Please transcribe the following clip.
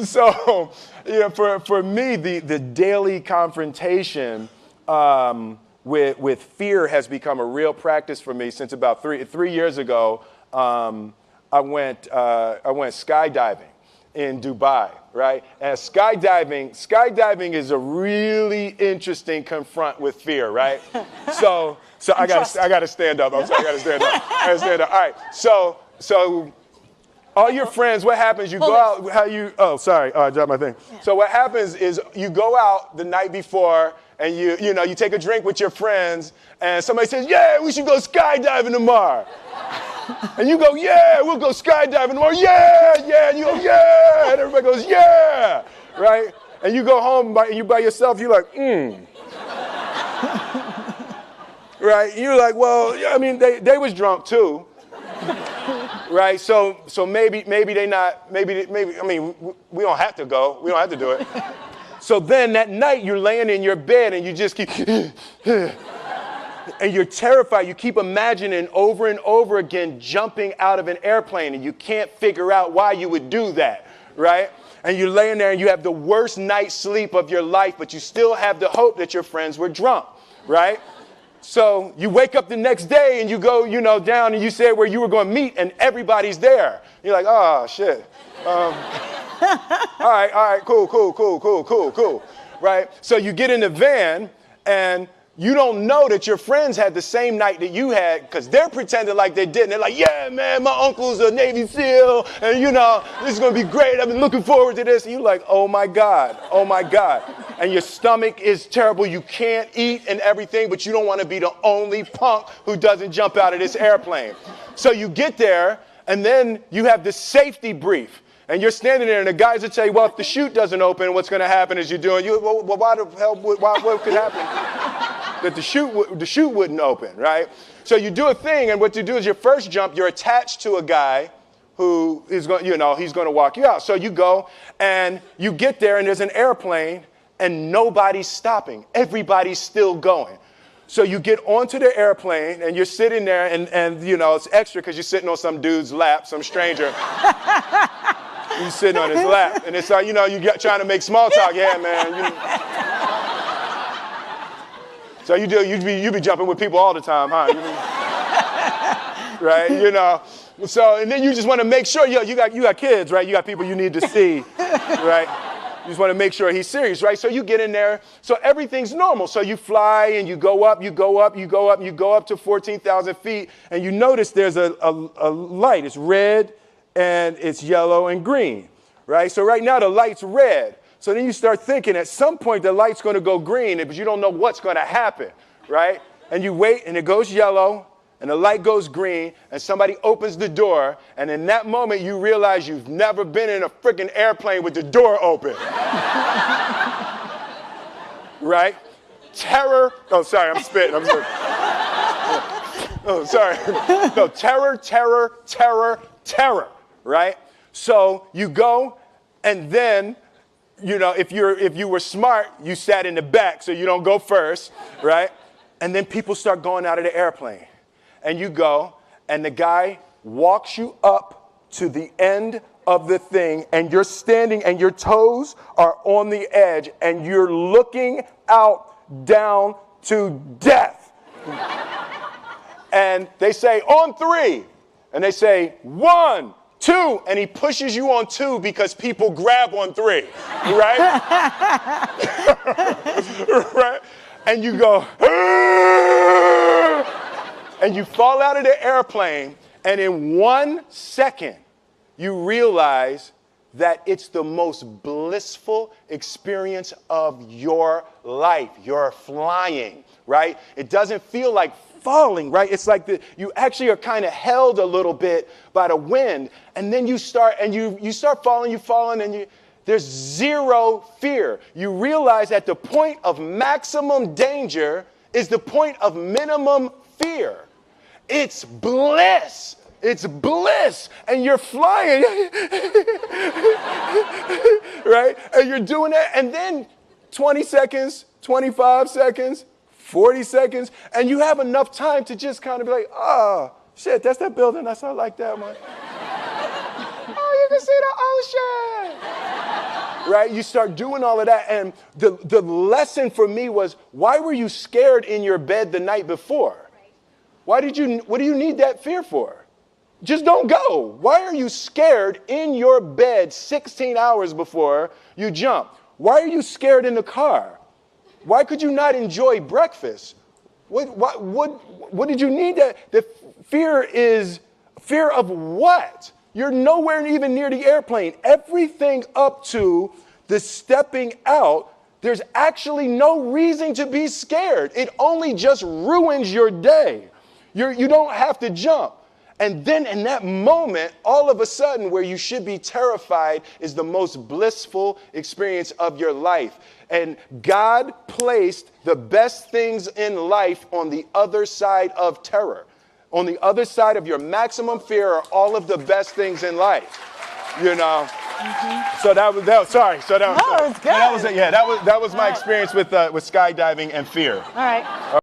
So, for me, the daily confrontation with fear has become a real practice for me since about three years ago. I went skydiving in Dubai, right? And skydiving is a really interesting confront with fear, right? So I gotta stand up. I'm sorry, I gotta stand up. All right. So all your friends, what happens? You go out. I dropped my thing. Yeah. So what happens is you go out the night before and you take a drink with your friends, and somebody says, "Yeah, we should go skydiving tomorrow." And you go, "Yeah, we'll go skydiving tomorrow." Yeah. And you go, "Yeah." And everybody goes, "Yeah." Right? And you go home and you by yourself, you're like, Right? And you're like, well, I mean, they was drunk too. Right? So maybe they not, maybe, I mean, we don't have to go. We don't have to do it. So then that night you're laying in your bed and you just keep, and you're terrified. You keep imagining over and over again jumping out of an airplane, and you can't figure out why you would do that, right? And you're laying there and you have the worst night's sleep of your life, but you still have the hope that your friends were drunk, right? So you wake up the next day and you go, down and you say where you were going to meet, and everybody's there. You're like, oh, shit. All right, cool, right? So you get in the van and you don't know that your friends had the same night that you had because they're pretending like they didn't. They're like, yeah, man, my uncle's a Navy SEAL, and this is going to be great. I've been looking forward to this. And you're like, oh my God. And your stomach is terrible. You can't eat and everything, but you don't want to be the only punk who doesn't jump out of this airplane. So you get there, and then you have this safety brief. And you're standing there, and the guys will tell you, well, if the chute doesn't open, what's going to happen is why the hell, what could happen? That the chute wouldn't open, right? So you do a thing, and what you do is your first jump, you're attached to a guy who is going, he's going to walk you out. So you go, and you get there, and there's an airplane, and nobody's stopping. Everybody's still going. So you get onto the airplane, and you're sitting there, and it's extra because you're sitting on some dude's lap, some stranger. You're sitting on his lap, and it's like, you're trying to make small talk. Yeah, man. So you be jumping with people all the time, huh? Right? So, and then you just want to make sure, you got kids, right? You got people you need to see, right? You just want to make sure he's serious, right? So you get in there. So everything's normal. So you fly and you go up to 14,000 feet, and you notice there's a light. It's red and it's yellow and green, right? So right now the light's red. So then you start thinking at some point the light's going to go green, but you don't know what's going to happen, right? And you wait, and it goes yellow, and the light goes green, and somebody opens the door, and in that moment you realize you've never been in a freaking airplane with the door open. Right? Terror. Oh, sorry, I'm spitting. Oh, sorry. No, terror, right? So you go, and then if you were smart, you sat in the back so you don't go first, right? And then people start going out of the airplane. And you go, and the guy walks you up to the end of the thing, and you're standing, and your toes are on the edge, and you're looking out down to death. And they say, on 3. And they say, 1, 2, and he pushes you on 2 because people grab on 3, right? Right? And you go, and you fall out of the airplane, and in 1 second, you realize that it's the most blissful experience of your life. You're flying, right? It doesn't feel like falling, right? It's like you actually are kind of held a little bit by the wind, and then you start falling, and there's zero fear. You realize that the point of maximum danger is the point of minimum fear. It's bliss. It's bliss, and you're flying, right? And you're doing that, and then 20 seconds, 25 seconds, 40 seconds, and you have enough time to just kind of be like, oh, shit, that's that building. I like that one. Oh, you can see the ocean. right? You start doing all of that. And the lesson for me was, why were you scared in your bed the night before? What do you need that fear for? Just don't go. Why are you scared in your bed 16 hours before you jump? Why are you scared in the car? Why could you not enjoy breakfast? What did you need that? The fear is fear of what? You're nowhere even near the airplane. Everything up to the stepping out, there's actually no reason to be scared. It only just ruins your day. You don't have to jump. And then in that moment, all of a sudden, where you should be terrified is the most blissful experience of your life. And God placed the best things in life on the other side of terror. On the other side of your maximum fear are all of the best things in life. You know? Mm-hmm. So that was sorry. So that was, no, it's good. That was my experience with skydiving and fear. All right.